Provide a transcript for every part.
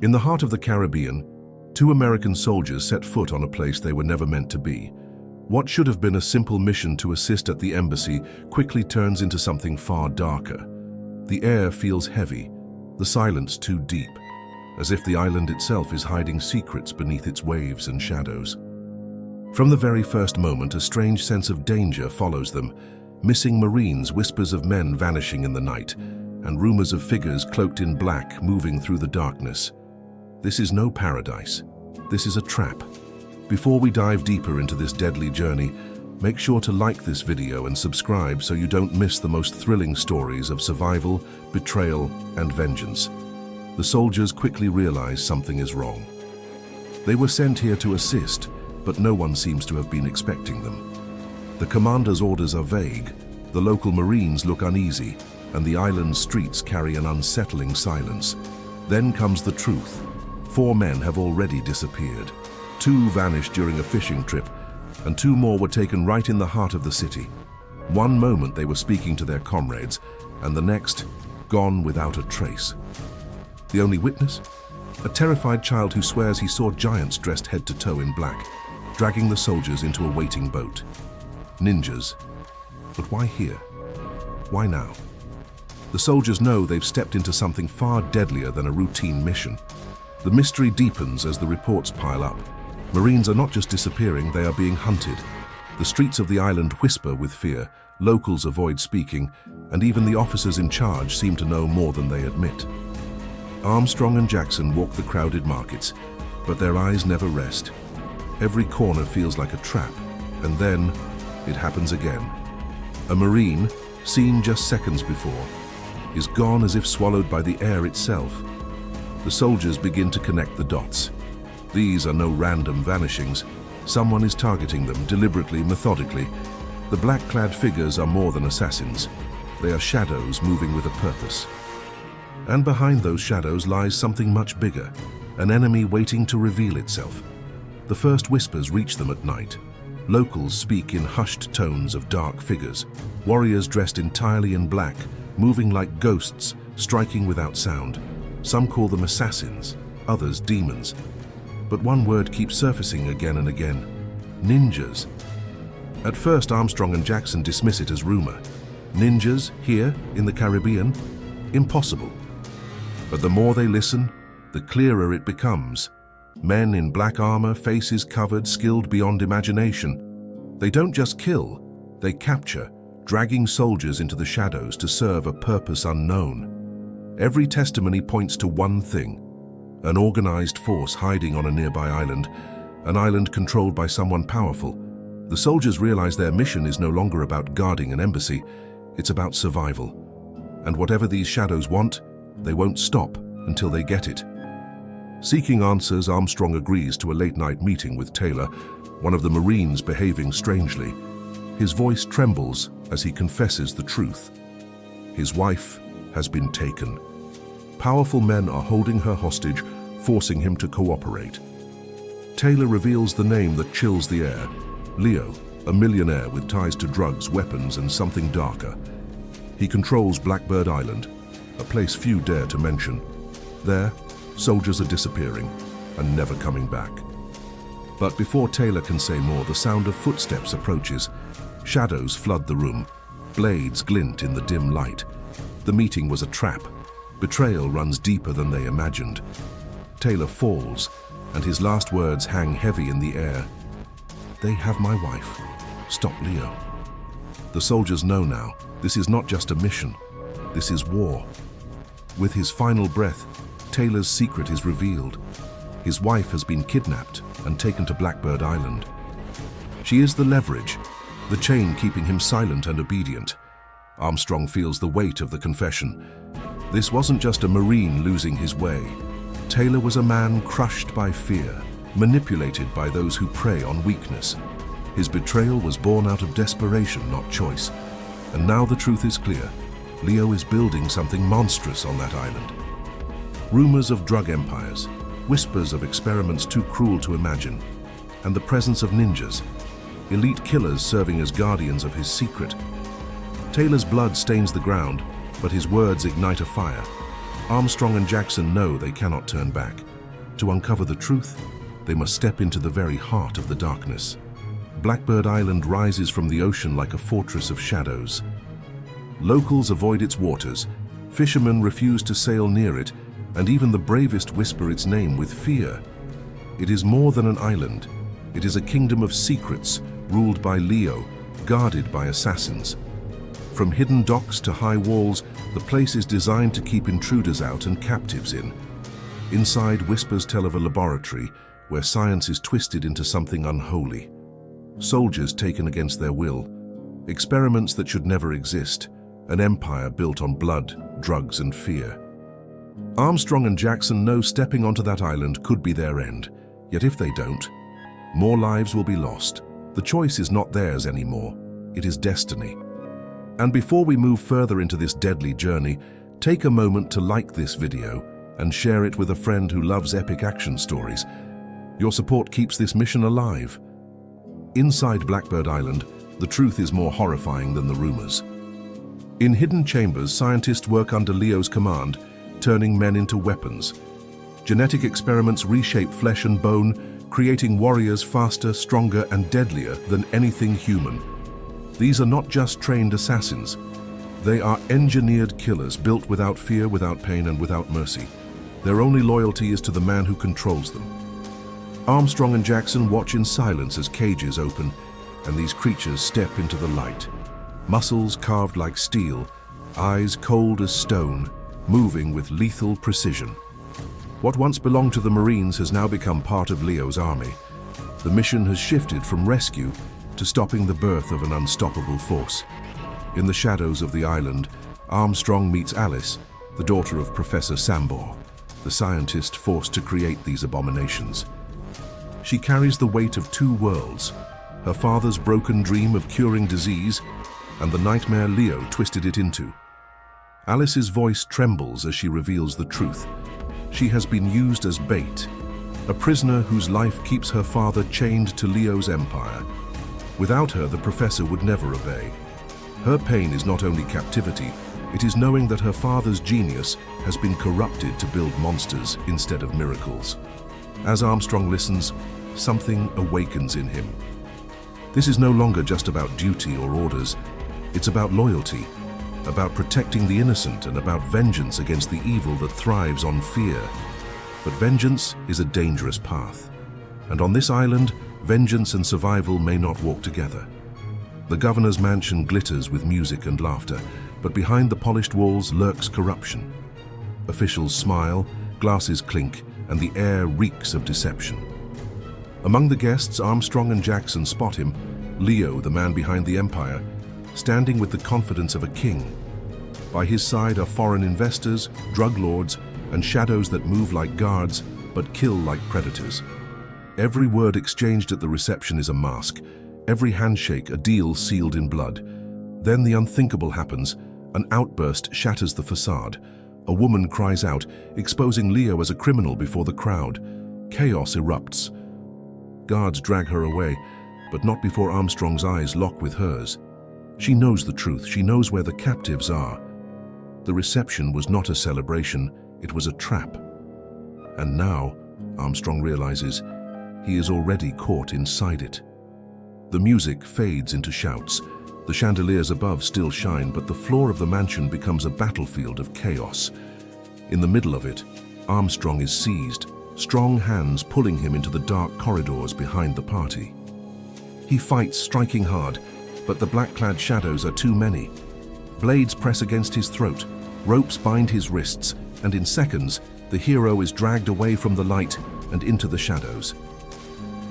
In the heart of the Caribbean, two American soldiers set foot on a place they were never meant to be. What should have been a simple mission to assist at the embassy quickly turns into something far darker. The air feels heavy, the silence too deep, as if the island itself is hiding secrets beneath its waves and shadows. From the very first moment, a strange sense of danger follows them. Missing Marines, whispers of men vanishing in the night, and rumors of figures cloaked in black moving through the darkness. This is no paradise. This is a trap. Before we dive deeper into this deadly journey, make sure to like this video and subscribe so you don't miss the most thrilling stories of survival, betrayal, and vengeance. The soldiers quickly realize something is wrong. They were sent here to assist, but no one seems to have been expecting them. The commander's orders are vague, the local Marines look uneasy, and the island's streets carry an unsettling silence. Then comes the truth. 4 men have already disappeared. 2 vanished during a fishing trip, and 2 more were taken right in the heart of the city. One moment they were speaking to their comrades, and the next, gone without a trace. The only witness? A terrified child who swears he saw giants dressed head to toe in black, dragging the soldiers into a waiting boat. Ninjas. But why here? Why now? The soldiers know they've stepped into something far deadlier than a routine mission. The mystery deepens as the reports pile up. Marines are not just disappearing, they are being hunted. The streets of the island whisper with fear, locals avoid speaking, and even the officers in charge seem to know more than they admit. Armstrong and Jackson walk the crowded markets, but their eyes never rest. Every corner feels like a trap, and then it happens again. A Marine, seen just seconds before, is gone as if swallowed by the air itself. The soldiers begin to connect the dots. These are no random vanishings. Someone is targeting them deliberately, methodically. The black-clad figures are more than assassins. They are shadows moving with a purpose. And behind those shadows lies something much bigger, an enemy waiting to reveal itself. The first whispers reach them at night. Locals speak in hushed tones of dark figures, warriors dressed entirely in black, moving like ghosts, striking without sound. Some call them assassins, others demons. But one word keeps surfacing again and again: ninjas. At first, Armstrong and Jackson dismiss it as rumor. Ninjas here in the Caribbean? Impossible. But the more they listen, the clearer it becomes. Men in black armor, faces covered, skilled beyond imagination. They don't just kill, they capture, dragging soldiers into the shadows to serve a purpose unknown. Every testimony points to one thing: an organized force hiding on a nearby island, an island controlled by someone powerful. The soldiers realize their mission is no longer about guarding an embassy, it's about survival. And whatever these shadows want, they won't stop until they get it. Seeking answers, Armstrong agrees to a late-night meeting with Taylor, one of the Marines behaving strangely. His voice trembles as he confesses the truth. His wife has been taken. Powerful men are holding her hostage, forcing him to cooperate. Taylor reveals the name that chills the air: Leo, a millionaire with ties to drugs, weapons, and something darker. He controls Blackbird Island, a place few dare to mention. There, soldiers are disappearing and never coming back. But before Taylor can say more, the sound of footsteps approaches. Shadows flood the room. Blades glint in the dim light. The meeting was a trap. Betrayal runs deeper than they imagined. Taylor falls, and his last words hang heavy in the air. "They have my wife. Stop Leo." The soldiers know now, this is not just a mission. This is war. With his final breath, Taylor's secret is revealed. His wife has been kidnapped and taken to Blackbird Island. She is the leverage, the chain keeping him silent and obedient. Armstrong feels the weight of the confession. This wasn't just a Marine losing his way. Taylor was a man crushed by fear, manipulated by those who prey on weakness. His betrayal was born out of desperation, not choice. And now the truth is clear. Leo is building something monstrous on that island. Rumors of drug empires, whispers of experiments too cruel to imagine, and the presence of ninjas, elite killers serving as guardians of his secret. Taylor's blood stains the ground, but his words ignite a fire. Armstrong and Jackson know they cannot turn back. To uncover the truth, they must step into the very heart of the darkness. Blackbird Island rises from the ocean like a fortress of shadows. Locals avoid its waters, fishermen refuse to sail near it, and even the bravest whisper its name with fear. It is more than an island. It is a kingdom of secrets, ruled by Leo, guarded by assassins. From hidden docks to high walls, the place is designed to keep intruders out and captives in. Inside, whispers tell of a laboratory where science is twisted into something unholy. Soldiers taken against their will, experiments that should never exist, an empire built on blood, drugs, and fear. Armstrong and Jackson know stepping onto that island could be their end, yet if they don't, more lives will be lost. The choice is not theirs anymore, it is destiny. And before we move further into this deadly journey, take a moment to like this video and share it with a friend who loves epic action stories. Your support keeps this mission alive. Inside Blackbird Island, the truth is more horrifying than the rumors. In hidden chambers, scientists work under Leo's command, turning men into weapons. Genetic experiments reshape flesh and bone, creating warriors faster, stronger, and deadlier than anything human. These are not just trained assassins. They are engineered killers built without fear, without pain, and without mercy. Their only loyalty is to the man who controls them. Armstrong and Jackson watch in silence as cages open, and these creatures step into the light. Muscles carved like steel, eyes cold as stone, moving with lethal precision. What once belonged to the Marines has now become part of Leo's army. The mission has shifted from rescue to stopping the birth of an unstoppable force. In the shadows of the island, Armstrong meets Alice, the daughter of Professor Sambor, the scientist forced to create these abominations. She carries the weight of two worlds, her father's broken dream of curing disease and the nightmare Leo twisted it into. Alice's voice trembles as she reveals the truth. She has been used as bait, a prisoner whose life keeps her father chained to Leo's empire. Without her, the professor would never obey. Her pain is not only captivity, it is knowing that her father's genius has been corrupted to build monsters instead of miracles. As Armstrong listens, something awakens in him. This is no longer just about duty or orders. It's about loyalty, about protecting the innocent, and about vengeance against the evil that thrives on fear. But vengeance is a dangerous path. And on this island, vengeance and survival may not walk together. The governor's mansion glitters with music and laughter, but behind the polished walls lurks corruption. Officials smile, glasses clink, and the air reeks of deception. Among the guests, Armstrong and Jackson spot him, Leo, the man behind the empire, standing with the confidence of a king. By his side are foreign investors, drug lords, and shadows that move like guards, but kill like predators. Every word exchanged at the reception is a mask, every handshake a deal sealed in blood. Then the unthinkable happens. An outburst shatters the facade. A woman cries out, exposing Leo as a criminal before the crowd. Chaos erupts. Guards drag her away, but not before Armstrong's eyes lock with hers. She knows the truth. She knows where the captives are. The reception was not a celebration, it was a trap. And now, Armstrong realizes, he is already caught inside it. The music fades into shouts. The chandeliers above still shine, but the floor of the mansion becomes a battlefield of chaos. In the middle of it, Armstrong is seized, strong hands pulling him into the dark corridors behind the party. He fights, striking hard, but the black-clad shadows are too many. Blades press against his throat, ropes bind his wrists, and in seconds, the hero is dragged away from the light and into the shadows.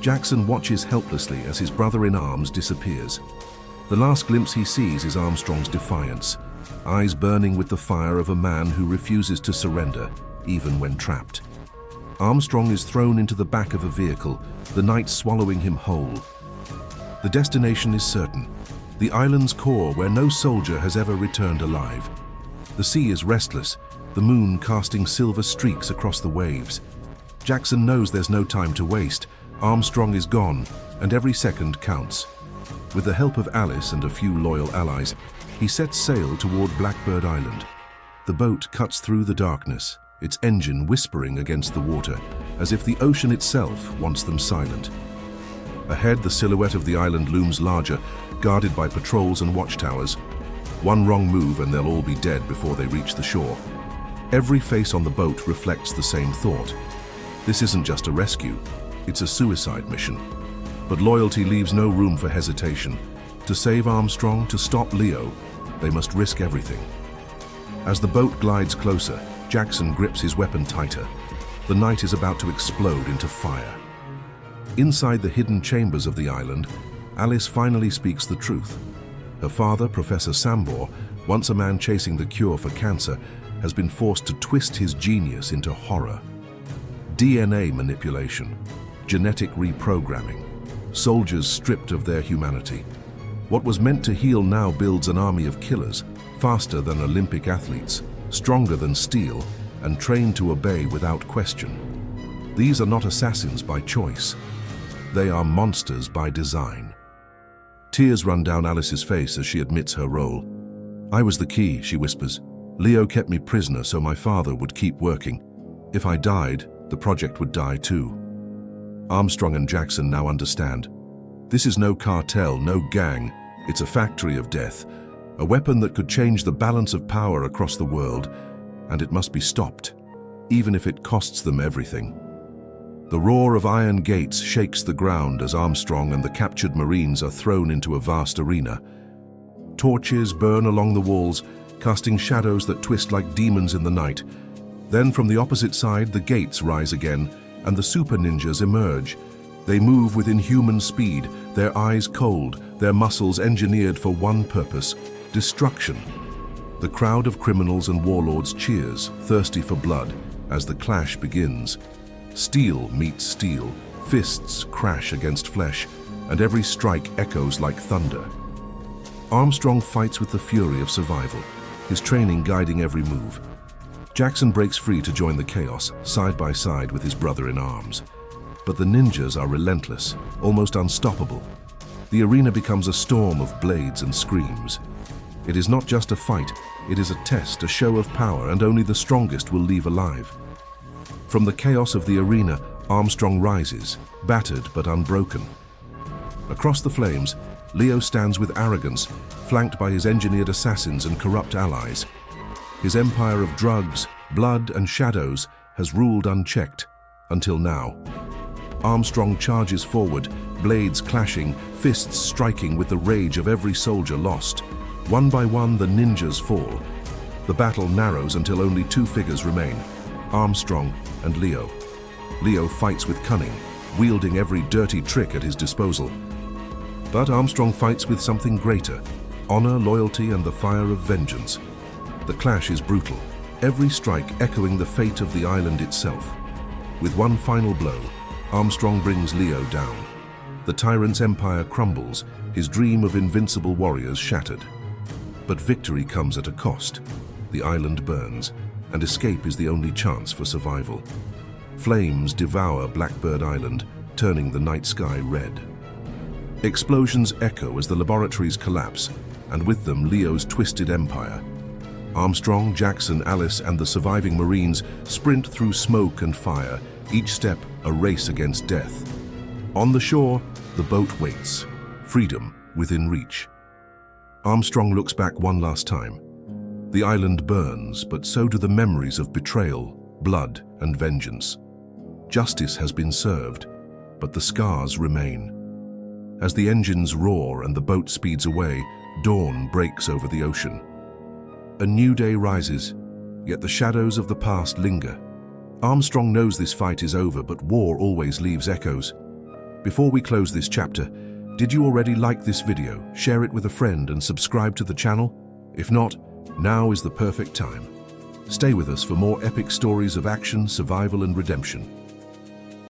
Jackson watches helplessly as his brother-in-arms disappears. The last glimpse he sees is Armstrong's defiance, eyes burning with the fire of a man who refuses to surrender, even when trapped. Armstrong is thrown into the back of a vehicle, the night swallowing him whole. The destination is certain, the island's core where no soldier has ever returned alive. The sea is restless, the moon casting silver streaks across the waves. Jackson knows there's no time to waste. Armstrong is gone, and every second counts. With the help of Alice and a few loyal allies, he sets sail toward Blackbird Island. The boat cuts through the darkness, its engine whispering against the water, as if the ocean itself wants them silent. Ahead, the silhouette of the island looms larger, guarded by patrols and watchtowers. One wrong move and they'll all be dead before they reach the shore. Every face on the boat reflects the same thought. This isn't just a rescue, it's a suicide mission. But loyalty leaves no room for hesitation. To save Armstrong, to stop Leo, they must risk everything. As the boat glides closer, Jackson grips his weapon tighter. The night is about to explode into fire. Inside the hidden chambers of the island, Alice finally speaks the truth. Her father, Professor Sambor, once a man chasing the cure for cancer, has been forced to twist his genius into horror. DNA manipulation, genetic reprogramming, soldiers stripped of their humanity. What was meant to heal now builds an army of killers, faster than Olympic athletes, stronger than steel, and trained to obey without question. These are not assassins by choice. They are monsters by design. Tears run down Alice's face as she admits her role. "I was the key," she whispers. "Leo kept me prisoner so my father would keep working. If I died, the project would die too." Armstrong and Jackson now understand. This is no cartel, no gang. It's a factory of death, a weapon that could change the balance of power across the world, and it must be stopped, even if it costs them everything. The roar of iron gates shakes the ground as Armstrong and the captured Marines are thrown into a vast arena. Torches burn along the walls, casting shadows that twist like demons in the night. Then from the opposite side, the gates rise again, and the super ninjas emerge. They move with inhuman speed, their eyes cold, their muscles engineered for one purpose: destruction. The crowd of criminals and warlords cheers, thirsty for blood, as the clash begins. Steel meets steel, fists crash against flesh, and every strike echoes like thunder. Armstrong fights with the fury of survival, his training guiding every move. Jackson breaks free to join the chaos, side by side with his brother in arms. But the ninjas are relentless, almost unstoppable. The arena becomes a storm of blades and screams. It is not just a fight, it is a test, a show of power, and only the strongest will leave alive. From the chaos of the arena, Armstrong rises, battered but unbroken. Across the flames, Leo stands with arrogance, flanked by his engineered assassins and corrupt allies. His empire of drugs, blood, and shadows has ruled unchecked, until now. Armstrong charges forward, blades clashing, fists striking with the rage of every soldier lost. One by one, the ninjas fall. The battle narrows until only two figures remain: Armstrong and Leo. Leo fights with cunning, wielding every dirty trick at his disposal. But Armstrong fights with something greater: honor, loyalty, and the fire of vengeance. The clash is brutal, every strike echoing the fate of the island itself. With one final blow, Armstrong brings Leo down. The tyrant's empire crumbles, his dream of invincible warriors shattered. But victory comes at a cost. The island burns, and escape is the only chance for survival. Flames devour Blackbird Island, turning the night sky red. Explosions echo as the laboratories collapse, and with them Leo's twisted empire. Armstrong, Jackson, Alice, and the surviving Marines sprint through smoke and fire, each step a race against death. On the shore, the boat waits, freedom within reach. Armstrong looks back one last time. The island burns, but so do the memories of betrayal, blood, and vengeance. Justice has been served, but the scars remain. As the engines roar and the boat speeds away, dawn breaks over the ocean. A new day rises, yet the shadows of the past linger. Armstrong knows this fight is over, but war always leaves echoes. Before we close this chapter, did you already like this video, share it with a friend, and subscribe to the channel? If not, now is the perfect time. Stay with us for more epic stories of action, survival, and redemption.